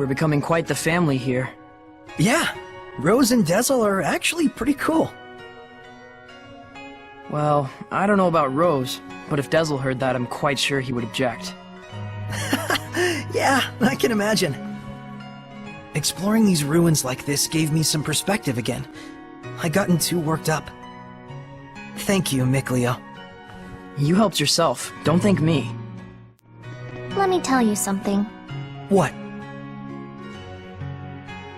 We're becoming quite the family here. Yeah, Rose and Dezel are actually pretty cool. Well, I don't know about Rose, but if Dezel heard that, I'm quite sure he would object. Yeah, I can imagine. Exploring these ruins like this gave me some perspective again. I gotten too worked up. Thank you, Mikleo. You helped yourself. Don't thank me. Let me tell you something. What?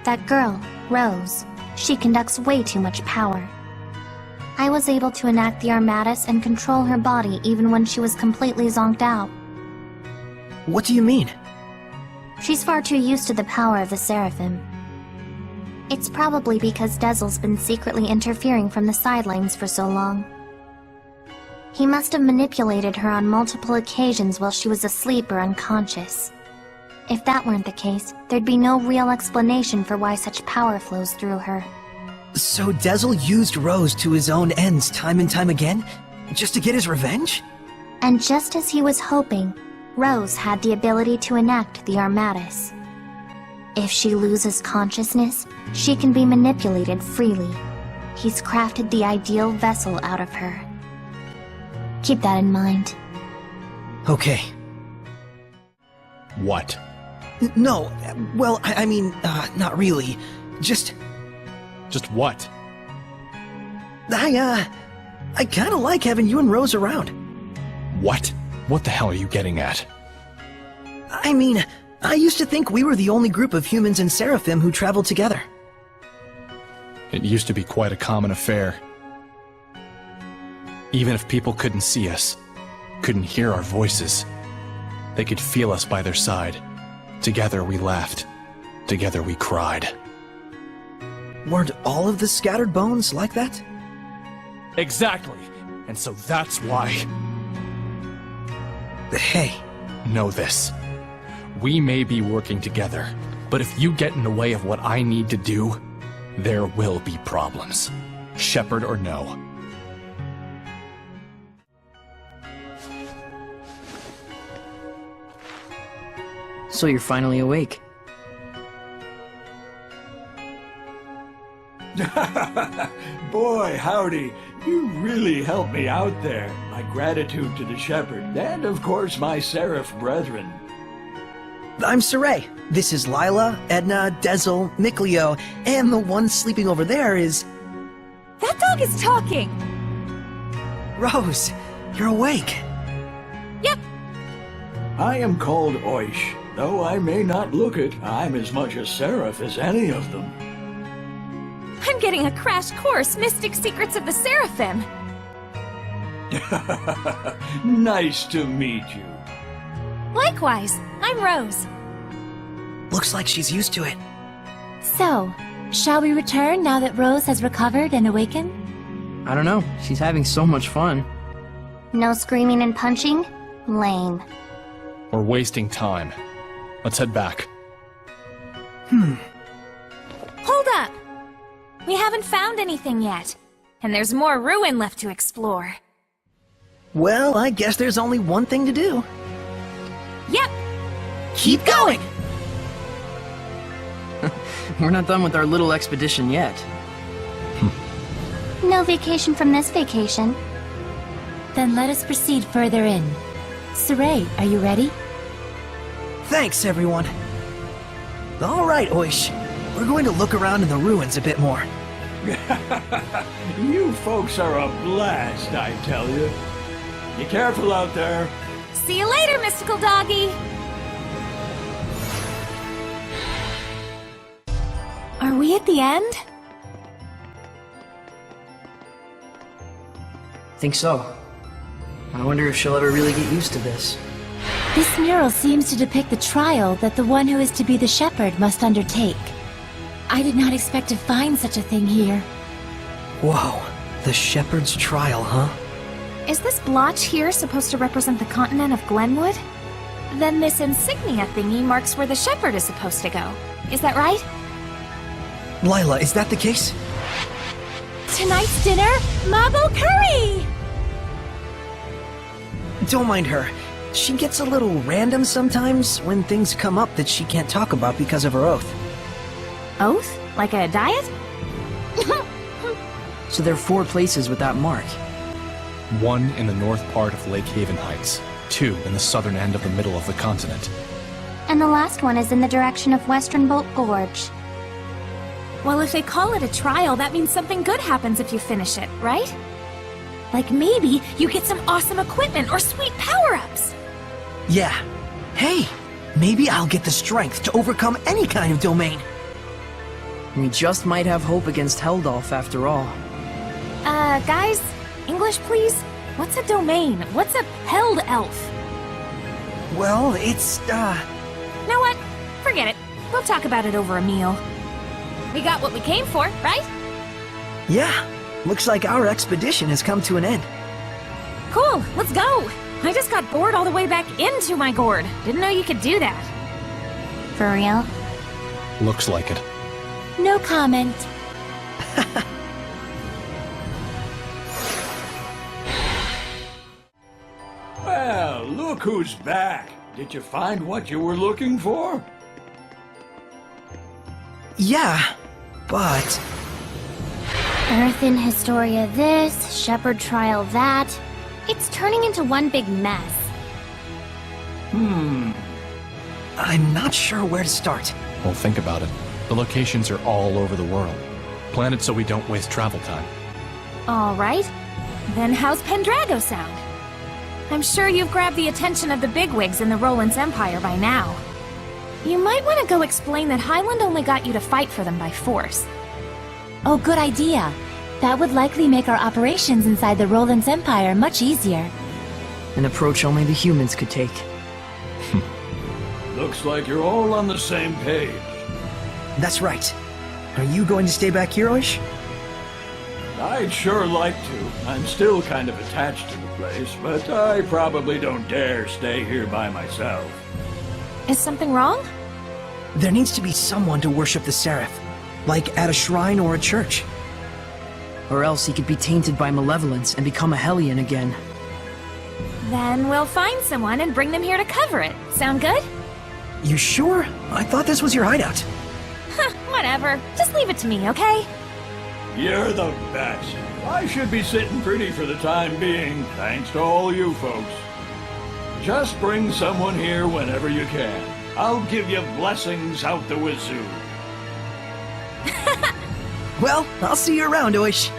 That girl, Rose, she conducts way too much power. I was able to enact the Armatus and control her body even when she was completely zonked out. What do you mean? She's far too used to the power of the Seraphim. It's probably because Dezel's been secretly interfering from the sidelines for so long. He must have manipulated her on multiple occasions while she was asleep or unconscious. If that weren't the case, there'd be no real explanation for why such power flows through her. So Dezel used Rose to his own ends time and time again? Just to get his revenge? And just as he was hoping, Rose had the ability to enact the Armatus. If she loses consciousness, she can be manipulated freely. He's crafted the ideal vessel out of her. Keep that in mind. Okay. What? No, well, I mean, not really. Just what? I kinda like having you and Rose around. What? What the hell are you getting at? I mean, I used to think we were the only group of humans and Seraphim who traveled together. It used to be quite a common affair. Even if people couldn't see us, couldn't hear our voices, they could feel us by their side. Together we laughed. Together we cried. Weren't all of the scattered bones like that? Exactly. And so that's why... Hey. Know this. We may be working together, but if you get in the way of what I need to do, there will be problems. Shepherd or no. So you're finally awake. Boy, howdy. You really helped me out there. My gratitude to the shepherd, and of course my seraph brethren. I'm Saray. This is Lila, Edna, Dezel, Mikleo, and the one sleeping over there is... That dog is talking! Rose, you're awake. Yep. I am called Oish. Though I may not look it, I'm as much a seraph as any of them. I'm getting a crash course, Mystic Secrets of the Seraphim. Nice to meet you. Likewise, I'm Rose. Looks like she's used to it. So, shall we return now that Rose has recovered and awakened? I don't know. She's having so much fun. No screaming and punching? Lame. We're wasting time. Let's head back. Hold up! We haven't found anything yet, and there's more ruin left to explore. Well, I guess there's only one thing to do. Yep! Keep going! We're not done with our little expedition yet. No vacation from this vacation. Then let us proceed further in. Saray, are you ready? Thanks, everyone. All right, Oish. We're going to look around in the ruins a bit more. You folks are a blast, I tell you. Be careful out there. See you later, mystical doggy! Are we at the end? Think so. I wonder if she'll ever really get used to this. This mural seems to depict the trial that the one who is to be the shepherd must undertake. I did not expect to find such a thing here. Whoa, the shepherd's trial, huh? Is this blotch here supposed to represent the continent of Glenwood? Then this insignia thingy marks where the shepherd is supposed to go. Is that right? Lila, is that the case? Tonight's dinner, Mabo curry! Don't mind her. she gets a little random sometimes when things come up that she can't talk about because of her oath. Oath? Like a diet? So there are 4 places with that mark. 1 in the north part of Lake Haven Heights, 2 in the southern end of the middle of the continent. And the last one is in the direction of Western Bolt Gorge. Well, if they call it a trial, that means something good happens if you finish it, right? Like maybe you get some awesome equipment or sweet power-ups. Yeah. Hey, maybe I'll get the strength to overcome any kind of domain. We just might have hope against Heldolf after all. Guys, English please? What's a domain? What's a held elf? Well, it's, Know what? Forget it. We'll talk about it over a meal. We got what we came for, right? Yeah. Looks like our expedition has come to an end. Cool, let's go! I just got bored all the way back into my gourd. Didn't know you could do that. For real? Looks like it. No comment. Well, look who's back. Did you find what you were looking for? Yeah, but... Earthen Historia this, Shepherd Trial that. It's turning into one big mess. I'm not sure where to start. Well, think about it. The locations are all over the world. Plan it so we don't waste travel time. Alright. Then how's Pendrago sound? I'm sure you've grabbed the attention of the bigwigs in the Roland's Empire by now. You might want to go explain that Highland only got you to fight for them by force. Oh, good idea. That would likely make our operations inside the Roland's Empire much easier. An approach only the humans could take. Looks like you're all on the same page. That's right. Are you going to stay back here, Oish? I'd sure like to. I'm still kind of attached to the place, but I probably don't dare stay here by myself. Is something wrong? There needs to be someone to worship the Seraph. Like at a shrine or a church. Or else he could be tainted by malevolence and become a Hellion again. Then we'll find someone and bring them here to cover it. Sound good? You sure? I thought this was your hideout. Huh, whatever. Just leave it to me, okay? You're the best. I should be sitting pretty for the time being, thanks to all you folks. Just bring someone here whenever you can. I'll give you blessings out the wazoo. Well, I'll see you around, Oish.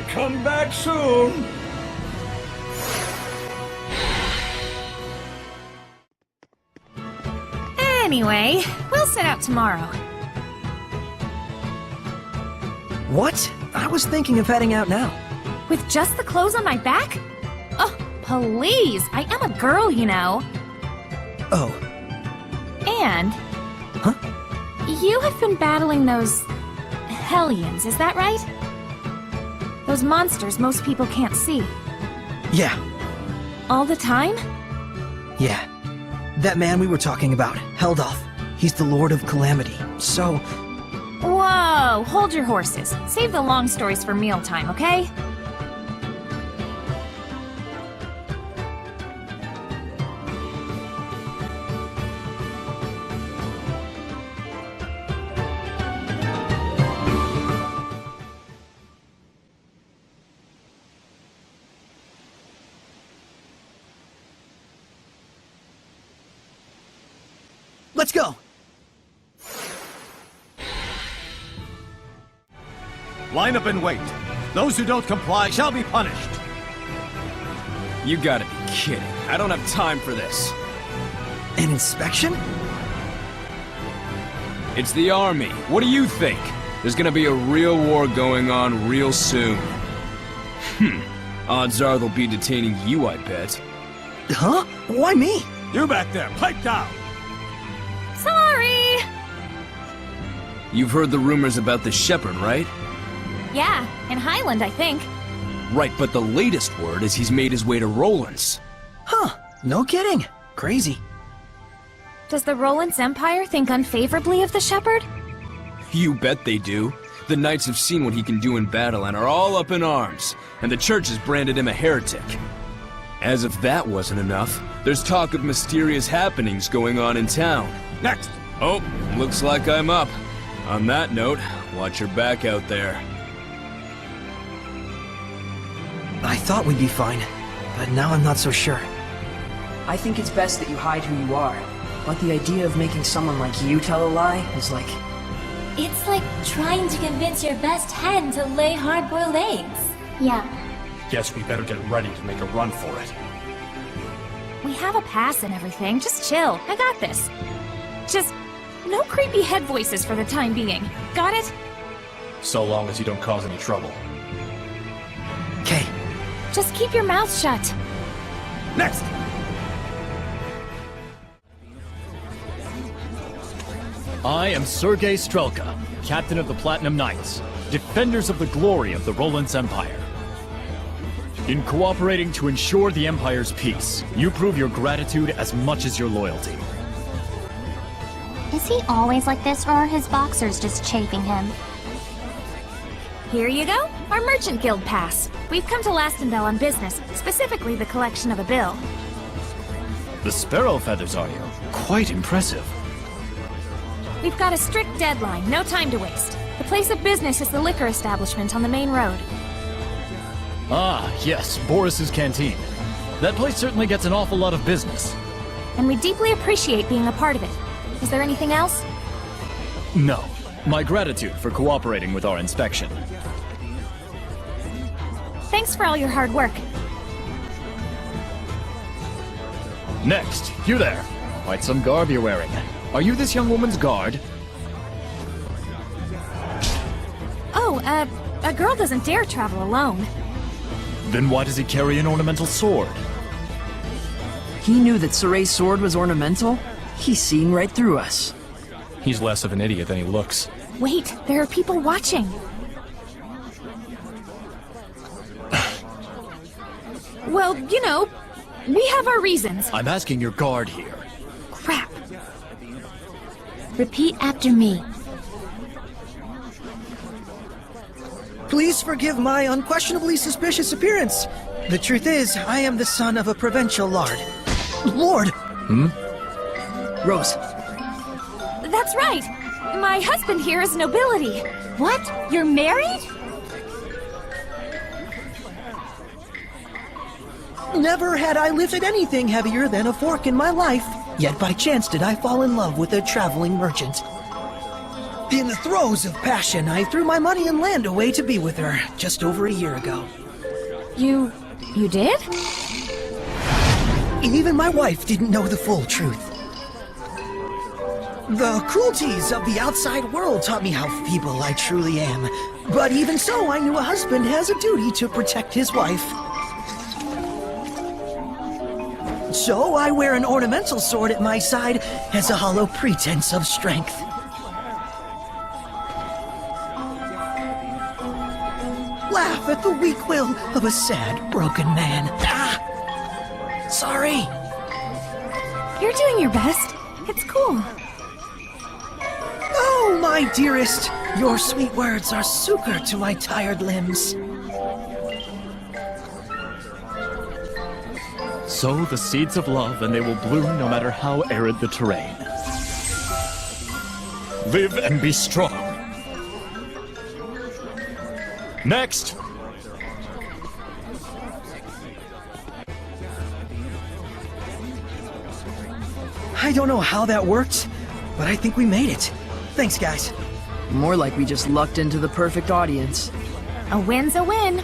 Come back soon. Anyway, we'll set out tomorrow. What? I was thinking of heading out now. With just the clothes on my back? Oh, please! I am a girl, you know. Oh. And... Huh? You have been battling those... Hellions, is that right? Those monsters most people can't see. Yeah. All the time? Yeah. That man we were talking about, Heldolf. He's the Lord of Calamity. So... Whoa! Hold your horses. Save the long stories for mealtime, okay? Let's go! Line up and wait. Those who don't comply shall be punished. You gotta be kidding. I don't have time for this. An inspection? It's the army. What do you think? There's gonna be a real war going on real soon. Odds are they'll be detaining you, I bet. Huh? Why me? You back there, pipe down! Sorry! You've heard the rumors about the Shepherd, right? Yeah, in Highland, I think. Right, but the latest word is he's made his way to Roland's. Huh. No kidding. Crazy. Does the Roland's Empire think unfavorably of the Shepherd? You bet they do. The knights have seen what he can do in battle and are all up in arms, and the church has branded him a heretic. As if that wasn't enough, there's talk of mysterious happenings going on in town. Next! Oh, looks like I'm up. On that note, watch your back out there. I thought we'd be fine, but now I'm not so sure. I think it's best that you hide who you are. But the idea of making someone like you tell a lie is like... It's like trying to convince your best hen to lay hard-boiled eggs. Yeah. Guess we better get ready to make a run for it. We have a pass and everything. Just chill. I got this. Just no creepy head voices for the time being. Got it? So long as you don't cause any trouble. Okay. Just keep your mouth shut. Next! I am Sergei Strelka, Captain of the Platinum Knights, defenders of the glory of the Roland's Empire. In cooperating to ensure the Empire's peace, you prove your gratitude as much as your loyalty. Is he always like this, or are his boxers just chafing him? Here you go, our Merchant Guild pass. We've come to Lastenville on business, specifically the collection of a bill. The sparrow feathers, are you? Quite impressive. We've got a strict deadline, no time to waste. The place of business is the liquor establishment on the main road. Ah, yes, Boris's Canteen. That place certainly gets an awful lot of business. And we deeply appreciate being a part of it. Is there anything else? No. My gratitude for cooperating with our inspection. Thanks for all your hard work. Next, you there. Quite some garb you're wearing. Are you this young woman's guard? Oh, a girl doesn't dare travel alone. Then why does he carry an ornamental sword? He knew that Soray's sword was ornamental? He's seen right through us. He's less of an idiot than he looks. Wait, there are people watching. Well, you know, we have our reasons. I'm asking your guard here. Crap. Repeat after me. Please forgive my unquestionably suspicious appearance. The truth is, I am the son of a provincial lord. Lord! Rose, That's right. My husband here is nobility. What? You're married? Never had I lifted anything heavier than a fork in my life, yet by chance did I fall in love with a traveling merchant. In the throes of passion, I threw my money and land away to be with her just over a year ago. You did? Even my wife didn't know the full truth. The cruelties of the outside world taught me how feeble I truly am. But even so, I knew a husband has a duty to protect his wife. So I wear an ornamental sword at my side as a hollow pretense of strength. Laugh at the weak will of a sad, broken man. Ah! Sorry. You're doing your best. It's cool. Oh, my dearest, your sweet words are succor to my tired limbs. Sow the seeds of love and they will bloom no matter how arid the terrain. Live and be strong. Next! I don't know how that worked, but I think we made it. Thanks, guys. more like we just lucked into the perfect audience. A win's a win.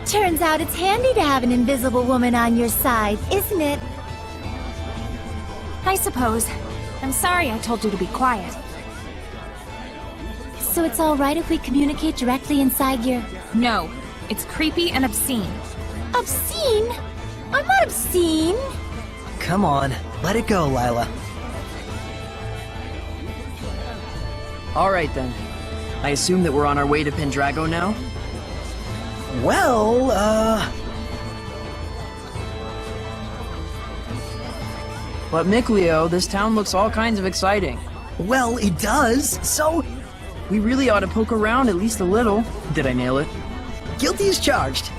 Turns out it's handy to have an invisible woman on your side, isn't it? I suppose. I'm sorry I told you to be quiet. So it's alright if we communicate directly inside your... No, it's creepy and obscene. Obscene? I'm not obscene! Come on, let it go, Lila. Alright then. I assume that we're on our way to Pendrago now? Well, But Mikleo, this town looks all kinds of exciting. well, it does, so We really ought to poke around at least a little. Did I nail it? guilty as charged.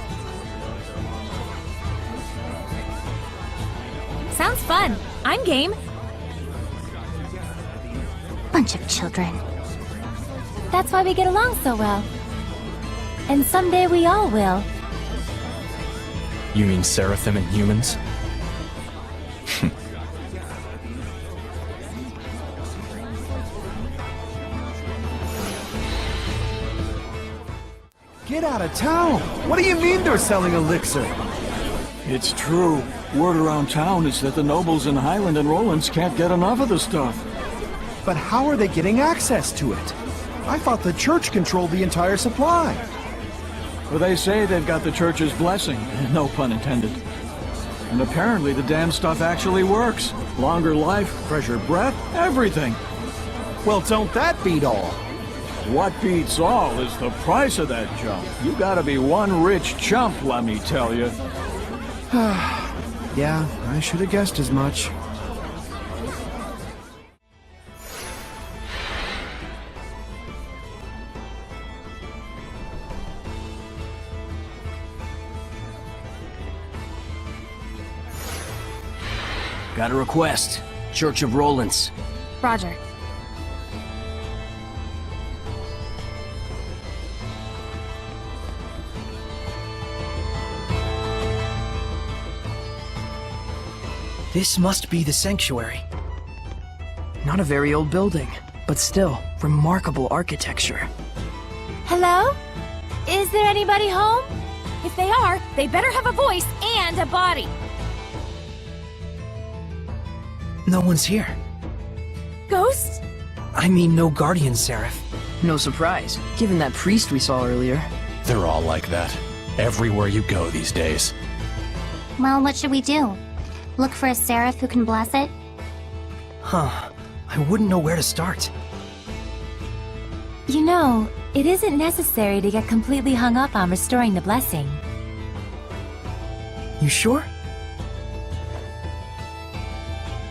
Sounds fun. I'm game. Bunch of children. That's why we get along so well. And someday we all will. You mean Seraphim and humans? Get out of town! What do you mean they're selling elixir? It's true. Word around town is that the nobles in Highland and Rollins can't get enough of the stuff. But how are they getting access to it? I thought the church controlled the entire supply. Well, they say they've got the church's blessing, no pun intended. And apparently the damn stuff actually works. Longer life, fresher breath, everything. Well, don't that beat all? What beats all is the price of that junk. You gotta be one rich chump, let me tell you. Yeah, I should have guessed as much. Got a request. Church of Rollins. Roger. This must be the sanctuary. Not a very old building, but still, remarkable architecture. Hello? Is there anybody home? If they are, they better have a voice and a body. No one's here. Ghosts? I mean, no guardian seraph. No surprise, given that priest we saw earlier. They're all like that. Everywhere you go these days. Well, what should we do? Look for a seraph who can bless it? Huh. I wouldn't know where to start. You know, it isn't necessary to get completely hung up on restoring the blessing. You sure?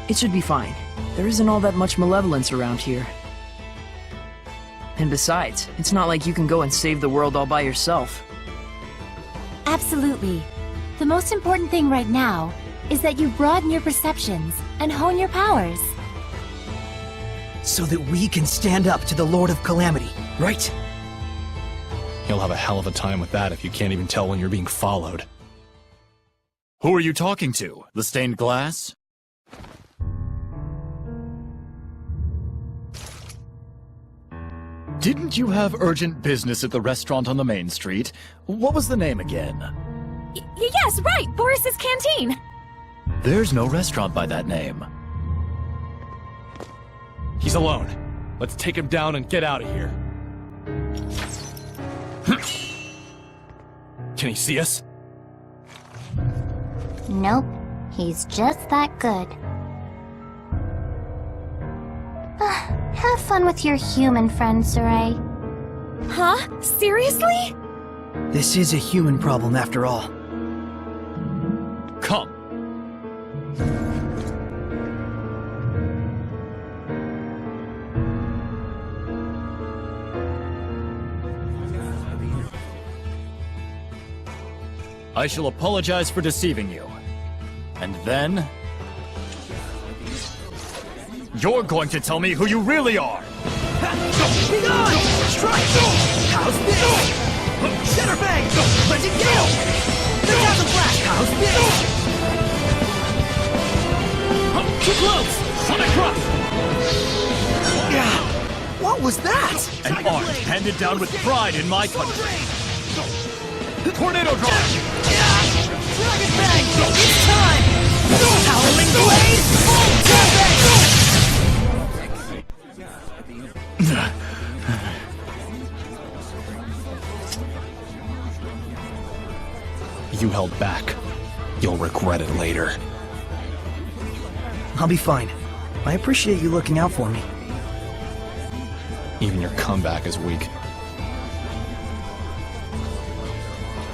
It should be fine. There isn't all that much malevolence around here. And besides, it's not like you can go and save the world all by yourself. Absolutely. The most important thing right now is that you broaden your perceptions and hone your powers. So that we can stand up to the Lord of Calamity, right? You'll have a hell of a time with that if you can't even tell when you're being followed. Who are you talking to? The stained glass? Didn't you have urgent business at the restaurant on the main street? What was the name again? Yes, right! Boris's Canteen! There's no restaurant by that name. He's alone. Let's take him down and get out of here. Can he see us? Nope. He's just that good. Have fun with your human friend, Saray. Huh? Seriously? This is a human problem after all. Come. I shall apologize for deceiving you. And then... you're going to tell me who you really are! Be gone! Strike! How's this? Center bang! Legend Gale! The Dazzle Flash! How's this? Too close! Sonic Crush! Yeah. What was that? An art handed down with pride in my country! Tornado Drive! Dragon Bang! It's time! Howling Blade! You held back. You'll regret it later. I'll be fine. I appreciate you looking out for me. Even your comeback is weak.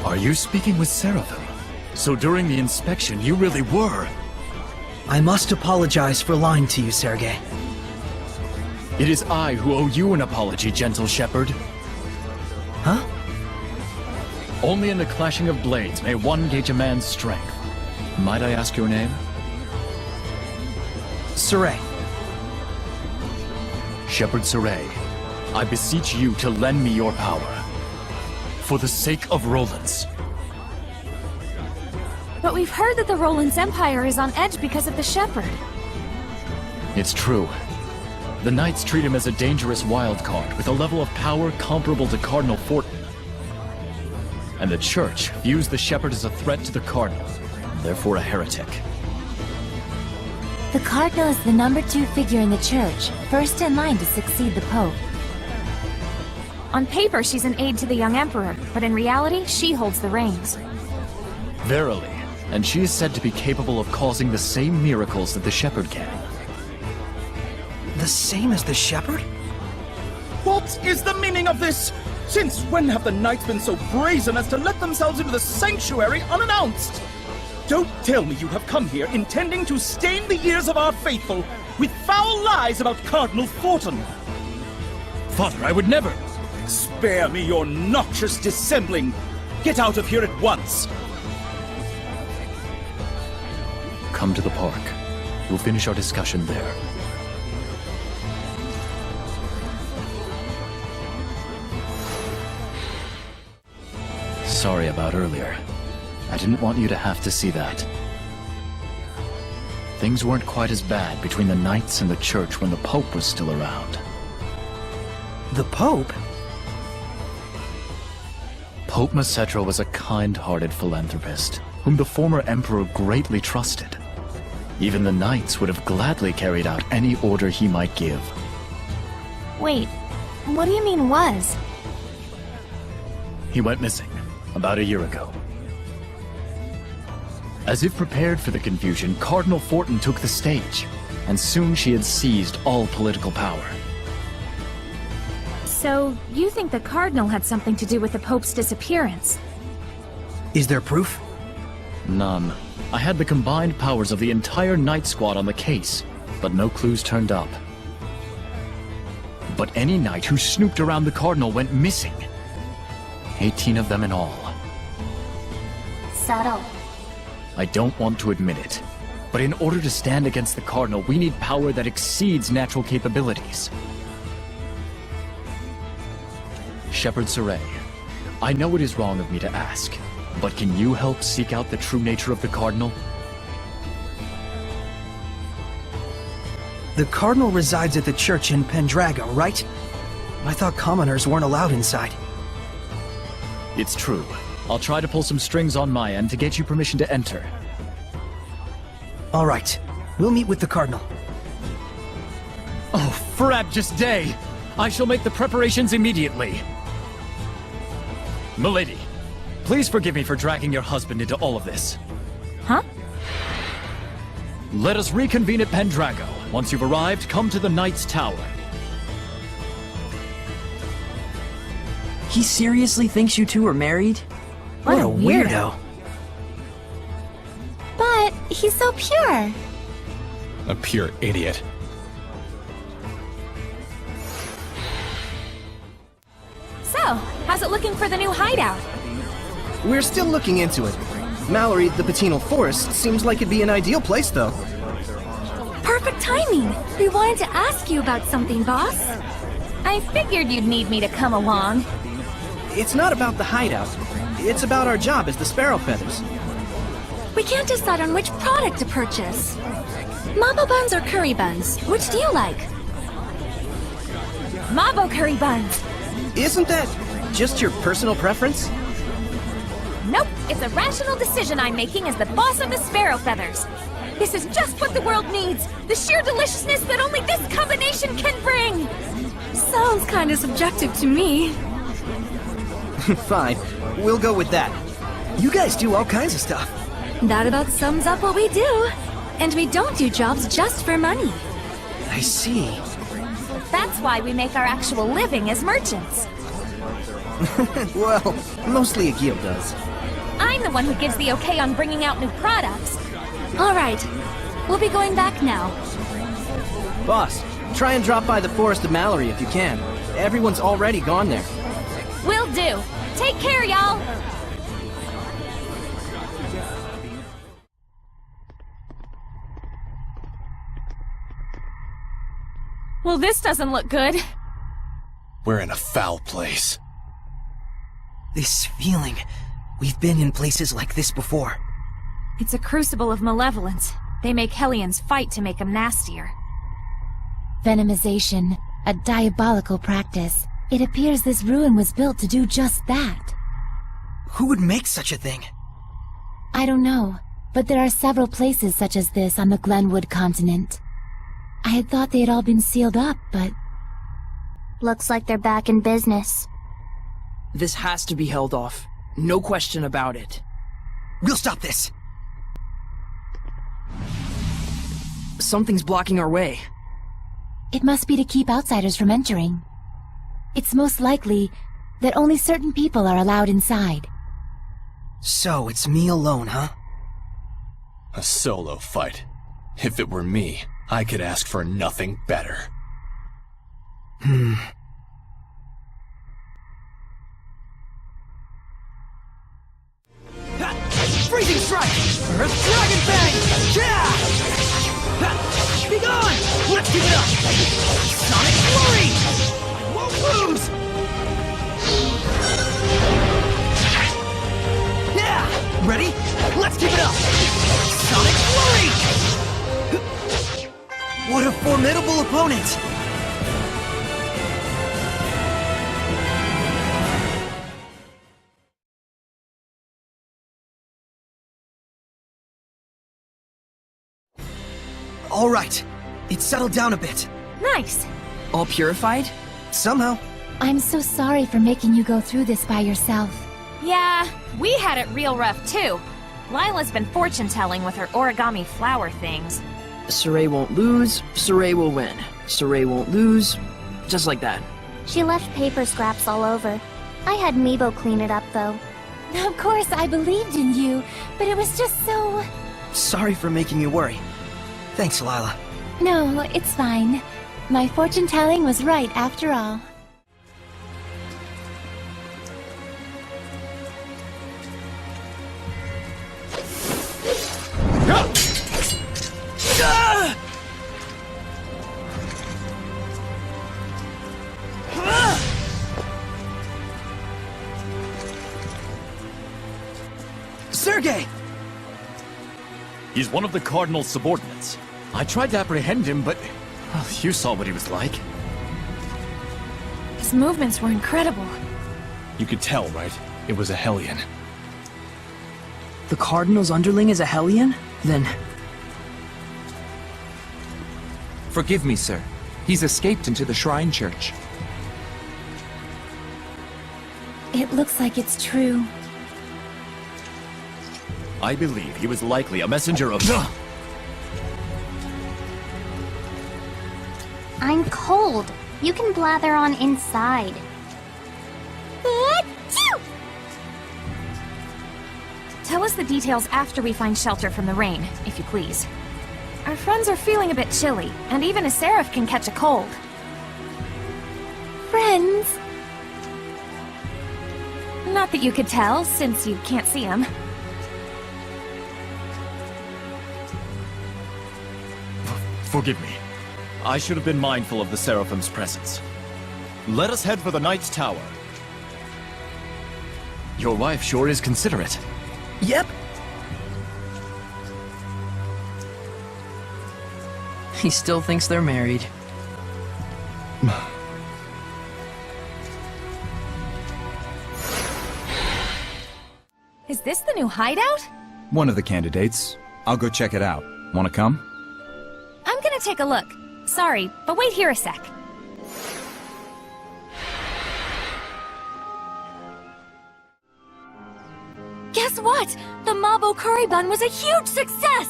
Are you speaking with Seraphim? So during the inspection, you really were... I must apologize for lying to you, Sergei. It is I who owe you an apology, gentle shepherd. Huh? Only in the clashing of blades may one gauge a man's strength. Might I ask your name? Saray. Shepherd Saray, I beseech you to lend me your power. For the sake of Rollins. But we've heard that the Rollins Empire is on edge because of the Shepherd. It's true. The Knights treat him as a dangerous wild card with a level of power comparable to Cardinal Fortin. And the Church views the Shepherd as a threat to the Cardinal, therefore a heretic. The Cardinal is the number 2 figure in the Church, first in line to succeed the Pope. On paper, she's an aide to the young Emperor, but in reality, she holds the reins. Verily, and she is said to be capable of causing the same miracles that the Shepherd can. The same as the Shepherd? What is the meaning of this? Since when have the Knights been so brazen as to let themselves into the sanctuary unannounced? Don't tell me you have come here intending to stain the ears of our faithful with foul lies about Cardinal Fortin. Father, I would never! Spare me your noxious dissembling! Get out of here at once! Come to the park. We'll finish our discussion there. Sorry about earlier. I didn't want you to have to see that. Things weren't quite as bad between the Knights and the Church when the Pope was still around. The Pope? Pope Macetra was a kind-hearted philanthropist, whom the former Emperor greatly trusted. Even the Knights would have gladly carried out any order he might give. Wait, what do you mean was? He went missing about a year ago. As if prepared for the confusion, Cardinal Fortin took the stage, and soon she had seized all political power. So, you think the Cardinal had something to do with the Pope's disappearance? Is there proof? None. I had the combined powers of the entire Knight Squad on the case, but no clues turned up. But any knight who snooped around the Cardinal went missing. 18 of them in all. Subtle. I don't want to admit it, but in order to stand against the Cardinal, we need power that exceeds natural capabilities. Shepherd Saray, I know it is wrong of me to ask, but can you help seek out the true nature of the Cardinal? The Cardinal resides at the church in Pendrago, right? I thought commoners weren't allowed inside. It's true. I'll try to pull some strings on my end to get you permission to enter. All right. We'll meet with the Cardinal. Oh, frabjous day! I shall make the preparations immediately. Milady, please forgive me for dragging your husband into all of this. Huh? Let us reconvene at Pendrago. Once you've arrived, come to the Knight's Tower. He seriously thinks you two are married? What a weirdo. But he's so pure. A pure idiot. So, how's it looking for the new hideout? We're still looking into it. Mallory, the Patinal Forest, seems like it'd be an ideal place, though. Perfect timing! We wanted to ask you about something, boss. I figured you'd need me to come along. It's not about the hideout. It's about our job as the Sparrow Feathers. We can't decide on which product to purchase. Mabo buns or curry buns? Which do you like? Mabo curry buns! Isn't that just your personal preference? Nope, it's a rational decision I'm making as the boss of the Sparrow Feathers. This is just what the world needs! The sheer deliciousness that only this combination can bring! Sounds kinda subjective to me. Fine, we'll go with that. You guys do all kinds of stuff. That about sums up what we do. And we don't do jobs just for money. I see. That's why we make our actual living as merchants. Well, mostly Akio does. I'm the one who gives the okay on bringing out new products. All right, we'll be going back now. Boss, try and drop by the Forest of Mallory if you can. Everyone's already gone there. Will do. Take care, y'all. Well, this doesn't look good. We're in a foul place. This feeling. We've been in places like this before. It's a crucible of malevolence. They make Hellions fight to make them nastier. Venomization, a diabolical practice. It appears this ruin was built to do just that. Who would make such a thing? I don't know, but there are several places such as this on the Glenwood continent. I had thought they had all been sealed up, but... Looks like they're back in business. This has to be held off. No question about it. We'll stop this! Something's blocking our way. It must be to keep outsiders from entering. It's most likely that only certain people are allowed inside. So, it's me alone, huh? A solo fight. If it were me, I could ask for nothing better. Freezing strike! Earth Dragon Fang! Yeah! Be gone! Let's keep it up! Sonic Flurry! I won't lose! Yeah! Ready? Let's keep it up! Sonic Flurry! What a formidable opponent! All right. It's settled down a bit. Nice. All purified? Somehow. I'm so sorry for making you go through this by yourself. Yeah, we had it real rough too. Lila's been fortune-telling with her origami flower things. Saray won't lose, Saray will win. Saray won't lose, just like that. She left paper scraps all over. I had Meebo clean it up, though. Of course, I believed in you, but it was just so... Sorry for making you worry. Thanks, Lila. No, it's fine. My fortune-telling was right after all. Sergei! He's one of the Cardinal's subordinates. I tried to apprehend him, but... well, you saw what he was like. His movements were incredible. You could tell, right? It was a Hellion. The Cardinal's underling is a Hellion? Then... Forgive me, sir. He's escaped into the Shrine Church. It looks like it's true. I believe he was likely a messenger of... I'm cold. You can blather on inside. Tell us the details after we find shelter from the rain, if you please. Our friends are feeling a bit chilly, and even a seraph can catch a cold. Friends? Not that you could tell, since you can't see them. Forgive me. I should have been mindful of the Seraphim's presence. Let us head for the Knight's Tower. Your wife sure is considerate. Yep. He still thinks they're married. Is this the new hideout? One of the candidates. I'll go check it out. Wanna come? I'm gonna take a look. Sorry, but wait here a sec. Guess what? The Mabo curry bun was a huge success!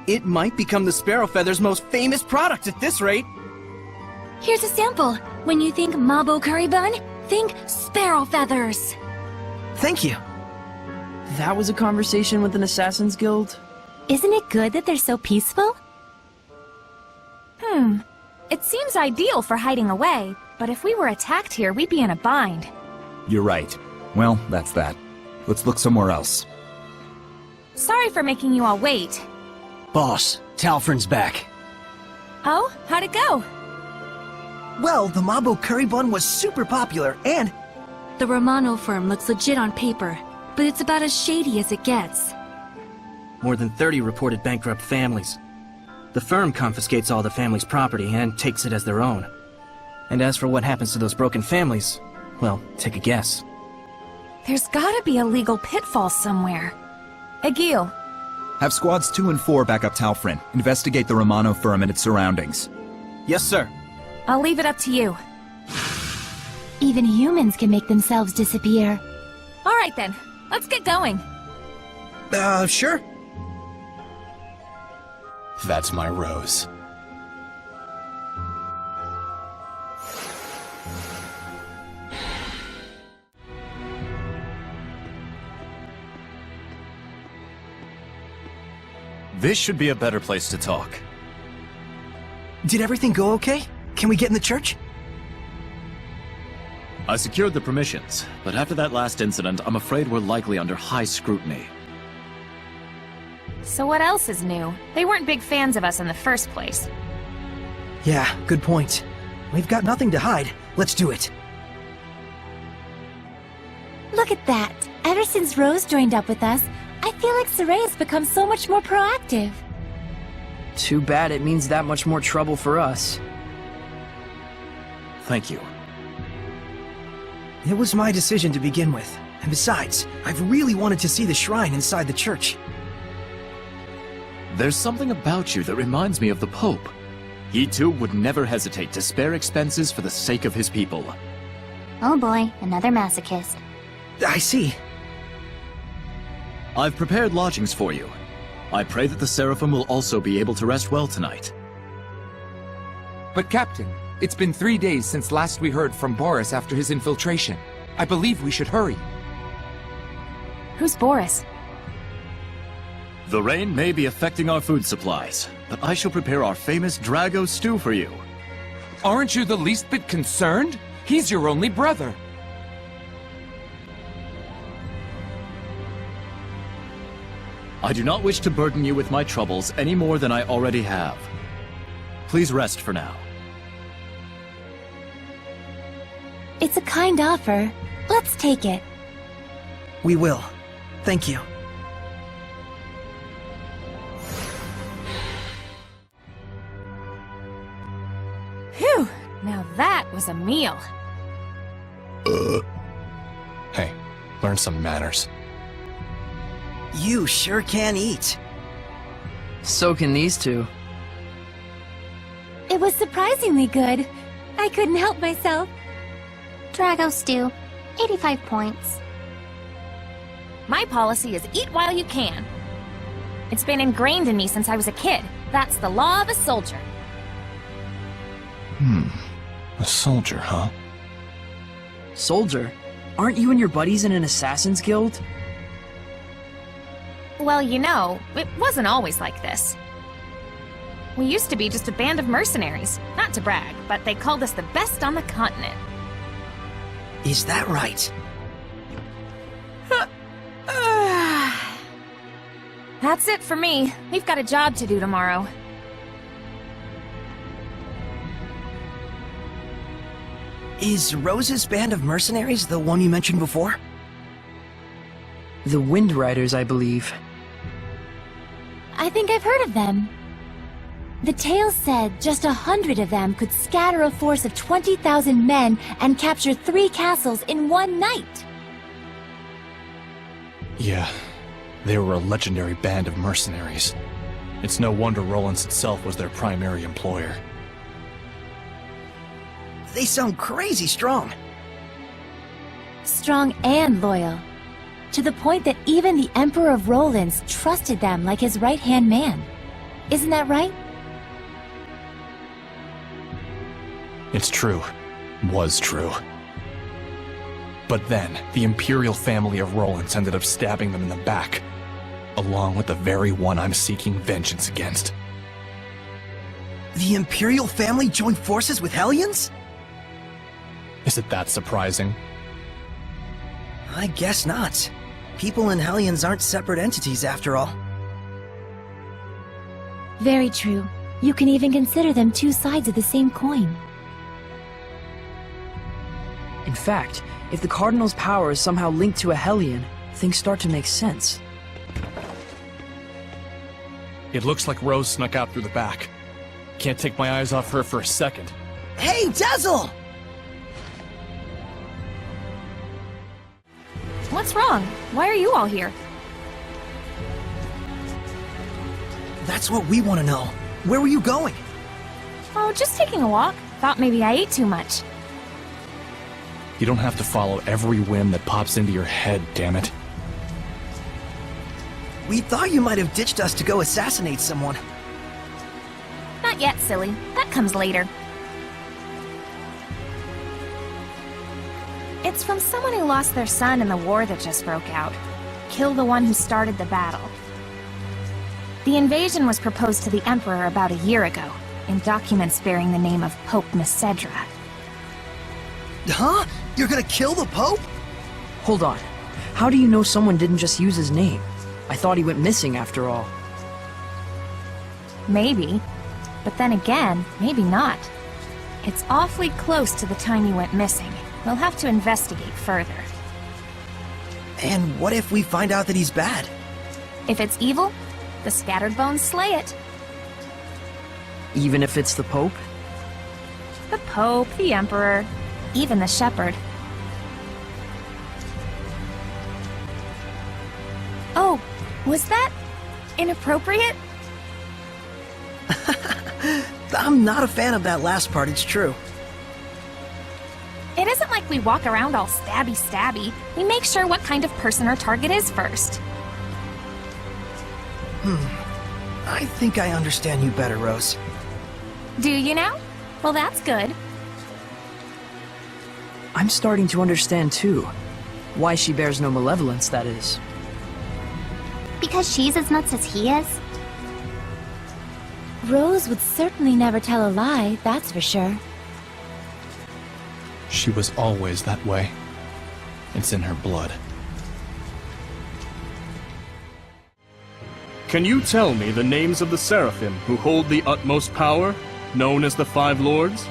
It might become the Sparrow Feather's most famous product at this rate. Here's a sample. When you think Mabo curry bun, think sparrow feathers. Thank you. That was a conversation with an Assassin's Guild? Isn't it good that they're so peaceful? It seems ideal for hiding away, but if we were attacked here, we'd be in a bind. You're right. Well, that's that. Let's look somewhere else. Sorry for making you all wait. Boss, Talfrin's back. Oh, how'd it go? Well, the Mabo curry bun was super popular, and... The Romano firm looks legit on paper, but it's about as shady as it gets. More than 30 reported bankrupt families. The firm confiscates all the family's property and takes it as their own. And as for what happens to those broken families, well, take a guess. There's gotta be a legal pitfall somewhere. Egil. Have squads 2 and 4 back up Talfrin. Investigate the Romano firm and its surroundings. Yes, sir. I'll leave it up to you. Even humans can make themselves disappear. All right then, let's get going. Sure. That's my Rose. This should be a better place to talk. Did everything go okay? Can we get in the church? I secured the permissions, but after that last incident, I'm afraid we're likely under high scrutiny. So what else is new? They weren't big fans of us in the first place. Yeah, good point. We've got nothing to hide. Let's do it. Look at that. Ever since Rose joined up with us, I feel like Saray has become so much more proactive. Too bad it means that much more trouble for us. Thank you. It was my decision to begin with. And besides, I've really wanted to see the shrine inside the church. There's something about you that reminds me of the Pope. He too would never hesitate to spare expenses for the sake of his people. Oh boy, another masochist. I see. I've prepared lodgings for you. I pray that the Seraphim will also be able to rest well tonight. But Captain, it's been 3 days since last we heard from Boris after his infiltration. I believe we should hurry. Who's Boris? The rain may be affecting our food supplies, but I shall prepare our famous Drago stew for you. Aren't you the least bit concerned? He's your only brother. I do not wish to burden you with my troubles any more than I already have. Please rest for now. It's a kind offer. Let's take it. We will. Thank you. Phew! Now that was a meal. Hey, learn some manners. You sure can eat. So can these two. It was surprisingly good. I couldn't help myself. Drago stew, 85 points. My policy is eat while you can. It's been ingrained in me since I was a kid. That's the law of a soldier. A soldier, huh? Soldier? Aren't you and your buddies in an assassin's guild? Well, you know, it wasn't always like this. We used to be just a band of mercenaries. Not to brag, but they called us the best on the continent. Is that right? That's it for me. We've got a job to do tomorrow. Is Rose's band of mercenaries the one you mentioned before? The Wind Riders, I believe. I think I've heard of them. The tale said just 100 of them could scatter a force of 20,000 men and capture 3 castles in one night. Yeah, they were a legendary band of mercenaries. It's no wonder Rollins itself was their primary employer. They sound crazy strong. Strong and loyal. To the point that even the Emperor of Rollins trusted them like his right-hand man. Isn't that right? It's true. Was true. But then, the Imperial family of Rollins ended up stabbing them in the back, along with the very one I'm seeking vengeance against. The Imperial family joined forces with Hellions? Is it that surprising? I guess not. People and Hellions aren't separate entities after all. Very true. You can even consider them 2 sides of the same coin. In fact, if the Cardinal's power is somehow linked to a Hellion, things start to make sense. It looks like Rose snuck out through the back. Can't take my eyes off her for a second. Hey, Dazzle! What's wrong? Why are you all here? That's what we want to know. Where were you going? Oh, just taking a walk. Thought maybe I ate too much. You don't have to follow every whim that pops into your head, damn it. We thought you might have ditched us to go assassinate someone. Not yet, silly. That comes later. It's from someone who lost their son in the war that just broke out. Kill the one who started the battle. The invasion was proposed to the Emperor about a year ago, in documents bearing the name of Pope Macedra. Huh? You're gonna kill the Pope? Hold on. How do you know someone didn't just use his name? I thought he went missing after all. Maybe. But then again, maybe not. It's awfully close to the time he went missing. We'll have to investigate further. And what if we find out that he's bad? If it's evil, the Scattered Bones slay it. Even if it's the Pope? The Pope, the Emperor, even the Shepherd. Oh, was that inappropriate? I'm not a fan of that last part, it's true. It isn't like we walk around all stabby-stabby. We make sure what kind of person our target is first. I think I understand you better, Rose. Do you now? Well, that's good. I'm starting to understand too. Why she bears no malevolence, that is. Because she's as nuts as he is? Rose would certainly never tell a lie, that's for sure. She was always that way. It's in her blood. Can you tell me the names of the Seraphim who hold the utmost power, known as the Five Lords?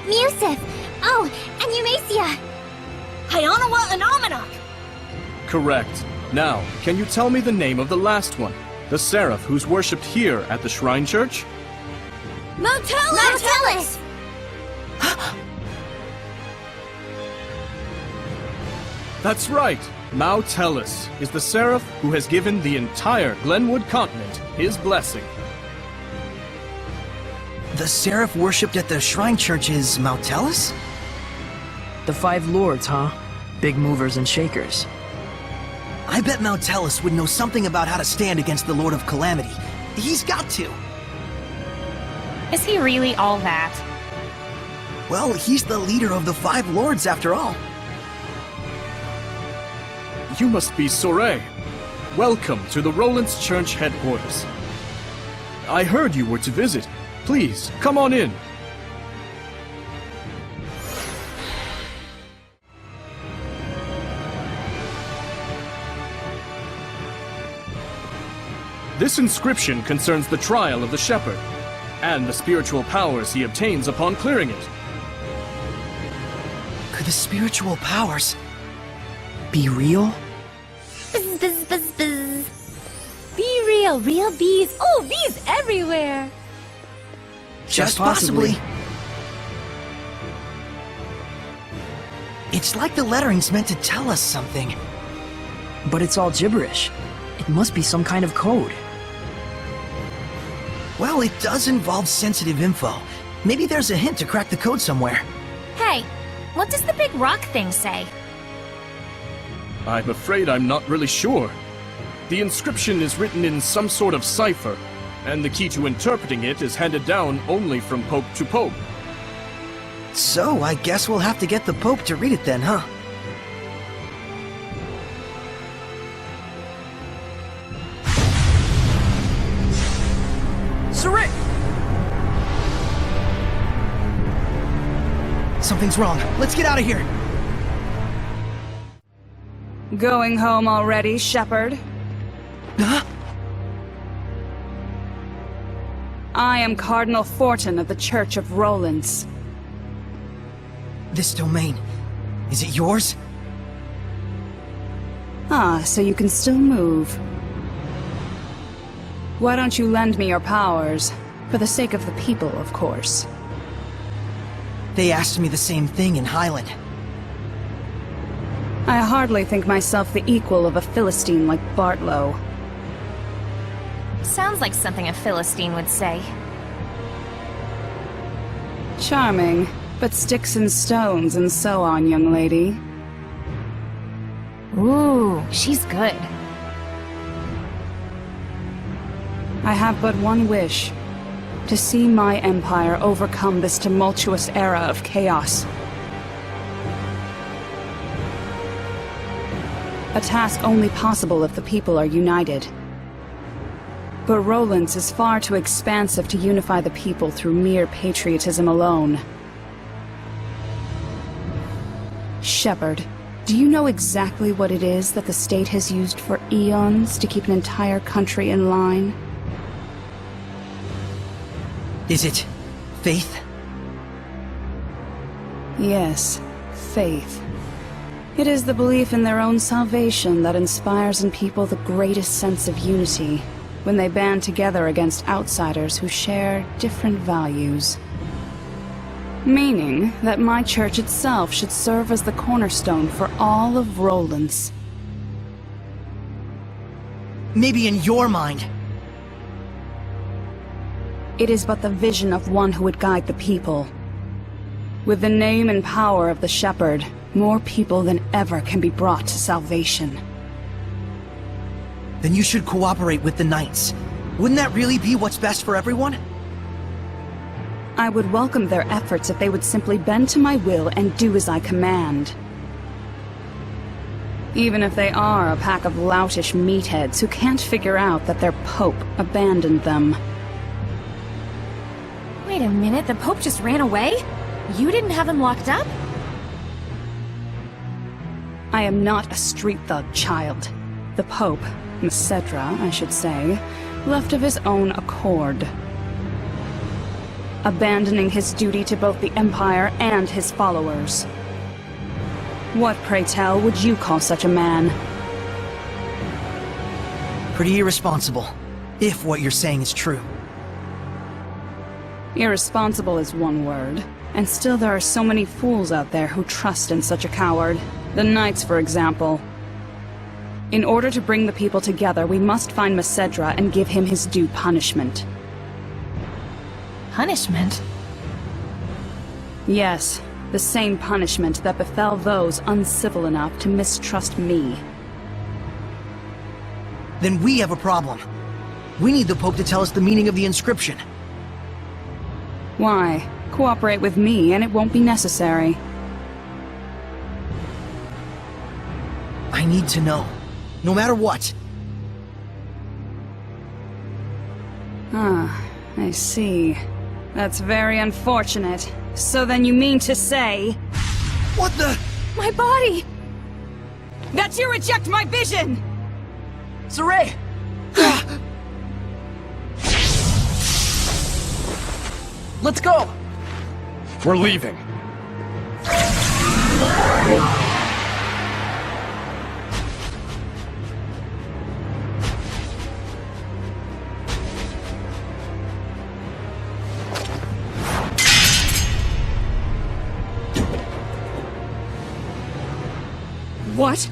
Museth! Oh, and Eumacia! Hyanawa and Amanok! Correct. Now, can you tell me the name of the last one? The Seraph who's worshipped here at the Shrine Church? Motelis! That's right! Motelis is the Seraph who has given the entire Glenwood continent his blessing. The Seraph worshipped at the Shrine Church is Motelis? The Five Lords, huh? Big movers and shakers. I bet Motelis would know something about how to stand against the Lord of Calamity. He's got to. Is he really all that? Well, he's the leader of the Five Lords after all. You must be Soray. Welcome to the Roland's Church headquarters. I heard you were to visit. Please, come on in. This inscription concerns the trial of the Shepherd, and the spiritual powers he obtains upon clearing it. Could the spiritual powers be real? Bzz, bzz, bzz, bzz. Be real, real bees. Oh, bees everywhere. Just possibly. It's like the lettering's meant to tell us something. But it's all gibberish. It must be some kind of code. Well, it does involve sensitive info. Maybe there's a hint to crack the code somewhere. Hey, what does the big rock thing say? I'm afraid I'm not really sure. The inscription is written in some sort of cipher, and the key to interpreting it is handed down only from Pope to Pope. So, I guess we'll have to get the Pope to read it then, huh? Sarit! Something's wrong. Let's get out of here! Going home already, Shepherd? Huh? I am Cardinal Fortin of the Church of Rollins. This domain, is it yours? Ah, so you can still move. Why don't you lend me your powers? For the sake of the people, of course. They asked me the same thing in Highland. I hardly think myself the equal of a Philistine like Bartlow. Sounds like something a Philistine would say. Charming, but sticks and stones and so on, young lady. Ooh, she's good. I have but one wish. To see my empire overcome this tumultuous era of chaos. A task only possible if the people are united. But Rollins is far too expansive to unify the people through mere patriotism alone. Shepard, do you know exactly what it is that the state has used for eons to keep an entire country in line? Is it faith? Yes, faith. It is the belief in their own salvation that inspires in people the greatest sense of unity when they band together against outsiders who share different values. Meaning that my church itself should serve as the cornerstone for all of Rollins. Maybe in your mind. It is but the vision of one who would guide the people. With the name and power of the Shepherd, more people than ever can be brought to salvation. Then you should cooperate with the Knights. Wouldn't that really be what's best for everyone? I would welcome their efforts if they would simply bend to my will and do as I command. Even if they are a pack of loutish meatheads who can't figure out that their Pope abandoned them. Wait a minute, the Pope just ran away? You didn't have him locked up? I am not a street thug, child. The Pope, Macedra, I should say, left of his own accord. Abandoning his duty to both the Empire and his followers. What, pray tell, would you call such a man? Pretty irresponsible, if what you're saying is true. Irresponsible is one word, and still there are so many fools out there who trust in such a coward. The Knights, for example. In order to bring the people together, we must find Macedra and give him his due punishment. Punishment? Yes, the same punishment that befell those uncivil enough to mistrust me. Then we have a problem. We need the Pope to tell us the meaning of the inscription. Why? Cooperate with me and it won't be necessary. I need to know. No matter what. Ah, I see. That's very unfortunate. So then you mean to say... What the... My body! That you reject my vision! Saray! Let's go! We're leaving. What?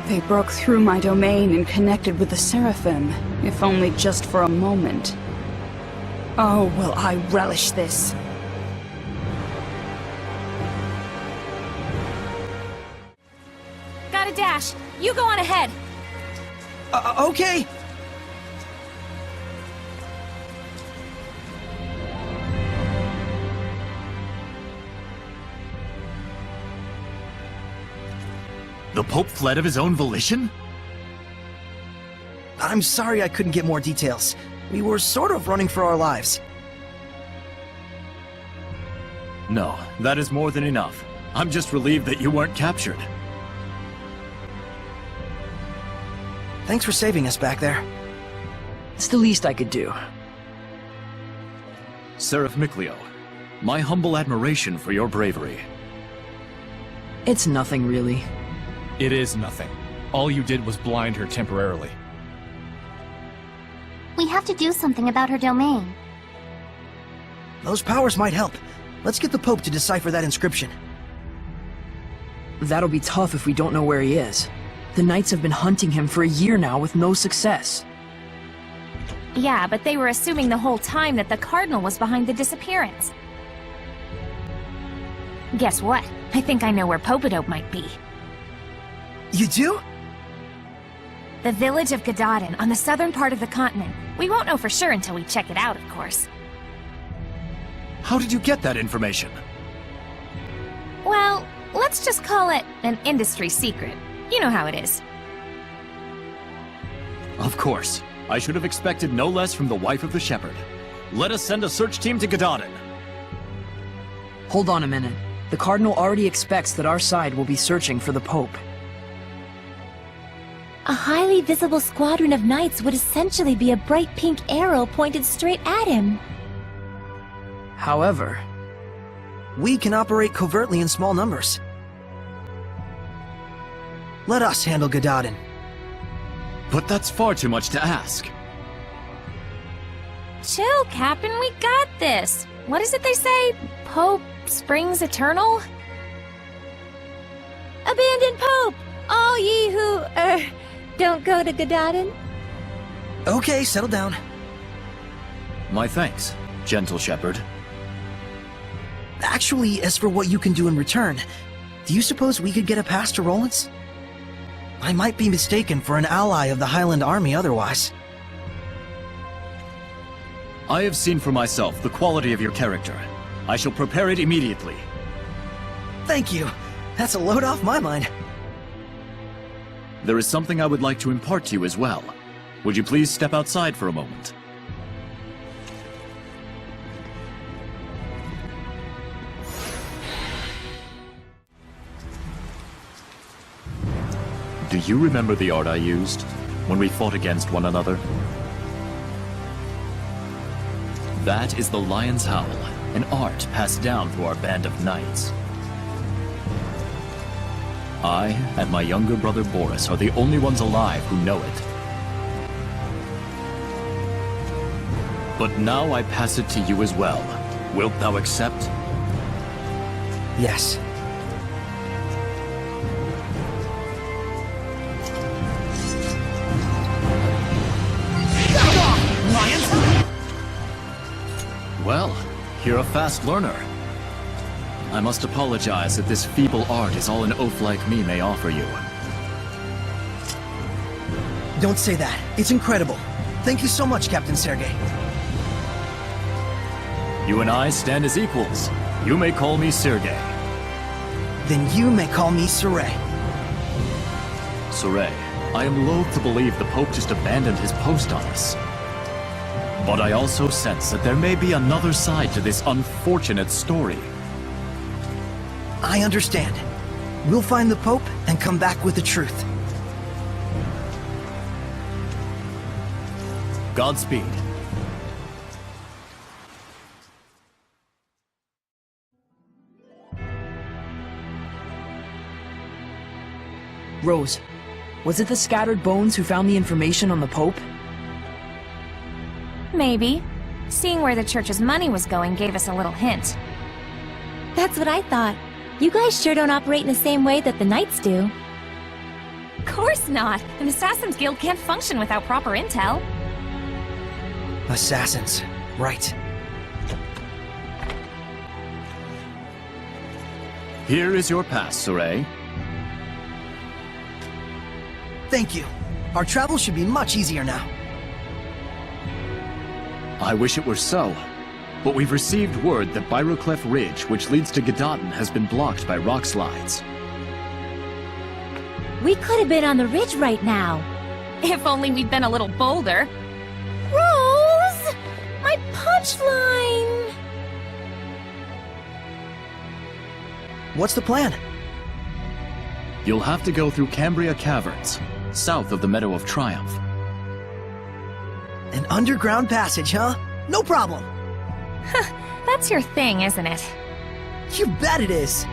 They broke through my domain and connected with the Seraphim, if only just for a moment. Oh, will I relish this. Gotta dash. You go on ahead. Okay. The Pope fled of his own volition? I'm sorry I couldn't get more details. We were sort of running for our lives. No, that is more than enough. I'm just relieved that you weren't captured. Thanks for saving us back there. It's the least I could do. Seraph Mikleo, my humble admiration for your bravery. It's nothing, really. It is nothing. All you did was blind her temporarily. We have to do something about her domain. Those powers might help. Let's get the Pope to decipher that inscription. That'll be tough if we don't know where he is. The Knights have been hunting him for a year now with no success. Yeah, but they were assuming the whole time that the Cardinal was behind the disappearance. Guess what? I think I know where Popadope might be. You do? The village of Gadadin, on the southern part of the continent. We won't know for sure until we check it out, of course. How did you get that information? Well, let's just call it an industry secret. You know how it is. Of course. I should have expected no less from the wife of the shepherd. Let us send a search team to Gadadin. Hold on a minute. The Cardinal already expects that our side will be searching for the Pope. A highly visible squadron of knights would essentially be a bright pink arrow pointed straight at him. However, we can operate covertly in small numbers. Let us handle Gadadin. But that's far too much to ask. Chill, Captain, we got this. What is it they say? Pope springs eternal? Abandon Pope! All ye who, don't go to Gadadin. Okay, settle down. My thanks, gentle shepherd. Actually, as for what you can do in return, do you suppose we could get a pass to Rollins? I might be mistaken for an ally of the Highland Army otherwise. I have seen for myself the quality of your character. I shall prepare it immediately. Thank you. That's a load off my mind. There is something I would like to impart to you as well. Would you please step outside for a moment? Do you remember the art I used when we fought against one another? That is the Lion's Howl, an art passed down through our band of knights. I and my younger brother Boris are the only ones alive who know it. But now I pass it to you as well. Wilt thou accept? Yes. Well, you're a fast learner. I must apologize that this feeble art is all an oaf like me may offer you. Don't say that. It's incredible. Thank you so much, Captain Sergei. You and I stand as equals. You may call me Sergei. Then you may call me Saray. Saray, I am loath to believe the Pope just abandoned his post on us. But I also sense that there may be another side to this unfortunate story. I understand. We'll find the Pope and come back with the truth. Godspeed. Rose, was it the scattered bones who found the information on the Pope? Maybe. Seeing where the church's money was going gave us a little hint. That's what I thought. You guys sure don't operate in the same way that the knights do. Of course not! An Assassin's Guild can't function without proper intel. Assassins. Right. Here is your pass, Saray. Thank you. Our travel should be much easier now. I wish it were so. But we've received word that Byroclef Ridge, which leads to Gadadin, has been blocked by rock slides. We could have been on the ridge right now. If only we'd been a little bolder. Rose! My punchline! What's the plan? You'll have to go through Cambria Caverns. south of the Meadow of Triumph. An underground passage, huh? No problem. That's your thing, isn't it? You bet it is.